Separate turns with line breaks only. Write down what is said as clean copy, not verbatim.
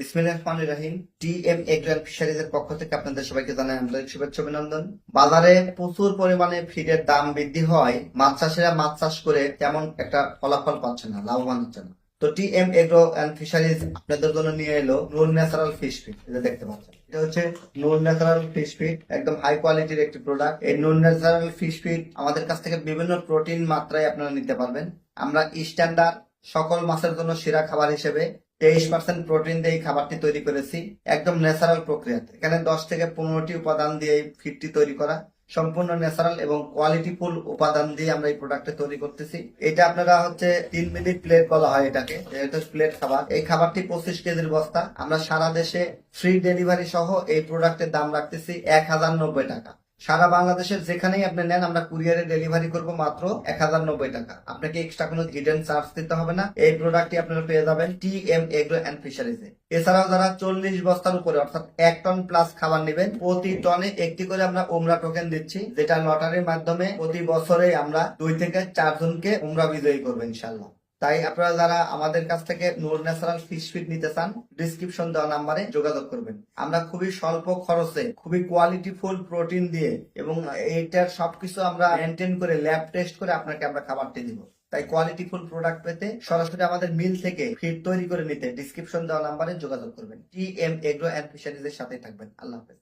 বিসমিল্লাহির রহমানির রহিম। TM agro ফিশারিজের পক্ষ থেকে আপনাদের সবাইকে জানাই আন্তরিক শুভেচ্ছা অভিনন্দন। বাজারে প্রচুর পরিমাণে ফিডের দাম বৃদ্ধি হয়, মাছ চাষিরা মাছ চাষ করে তেমন একটা ফলাফল পাচ্ছে না, লাভবান হচ্ছে না। তো টিএম এগ্রো অ্যান্ড ফিশারিজ আপনাদের জন্য নিয়ে এলো নূর ন্যাচারাল ফিশ ফিড। এটা দেখতে পাচ্ছেন, এটা হচ্ছে নূর ন্যাচারাল ফিশ ফিড, একদম হাই কোয়ালিটির একটি প্রোডাক্ট। এই নূর ন্যাচারাল ফিশ ফিড আমাদের কাছ থেকে বিভিন্ন প্রোটিন মাত্রায় আপনারা নিতে পারবেন। আমরা স্ট্যান্ডার্ড সকল মাছের জন্য সেরা খাবার হিসেবে 23% প্রোটিন দিয়ে এই খাবারটি তৈরি করেছি, একদম ন্যাচারাল প্রক্রিয়াতে। এখানে 10 থেকে 15টি উপাদান দিয়ে এই ফিডটি তৈরি করা, সম্পূর্ণ ন্যাচারাল এবং কোয়ালিটিফুল উপাদান দিয়ে আমরা এই প্রোডাক্টটা তৈরি করতেছি। এটা আপনারা হচ্ছে 3 মিনিট প্লেট বলা হয় এটাকে, এটা প্লেট খাবার। এই খাবারটি 25 কেজির বস্তা। আমরা সারা দেশে ফ্রি ডেলিভারি সহ এই প্রোডাক্টের দাম রাখতেছি 1090 টাকা। সারা বাংলাদেশের যেখানেই আপনি নেন আমরা কুরিয়ারে ডেলিভারি করব মাত্র 1090 টাকা। আপনাকে এক্সট্রা কোনো হিডেন চার্জ দিতে হবে না। এই প্রোডাক্টটি আপনারা পেয়ে যাবেন টিএম এগ্রো অ্যান্ড ফিশারিজে। এছাড়াও যারা 40 বস্তার উপরে অর্থাৎ 1 টন প্লাস খাবার নেবেন, প্রতি টনে একটি করে আমরা উমরা টোকেন দিচ্ছি, যেটা লটারির মাধ্যমে প্রতি বছরে আমরা 2 থেকে 4 জনকে উমরা বিজয়ী করবো ইনশাল্লাহ। তাই আপনারা যারা আমাদের কাছ থেকে নূর ন্যাচারাল ফিশ ফিড নিতে চান, ডিসক্রিপশন দেওয়া নাম্বারে যোগাযোগ করবেন। আমরা খুবই স্বল্প খরচে খুবই কোয়ালিটিফুল প্রোটিন দিয়ে এবং এইটার সবকিছু আমরা মেনটেন করে ল্যাব টেস্ট করে আপনাকে আমরা খাবারটি দিব। তাই কোয়ালিটিফুল প্রোডাক্ট পেতে সরাসরি আমাদের মিল থেকে ফিড তৈরি করে নিতে ডিসক্রিপশন দেওয়া নাম্বারে যোগাযোগ করবেন। টিএম এগ্রো অ্যান্ড ফিশারিজের সাথে থাকবেন। আল্লাহ হাফেজ।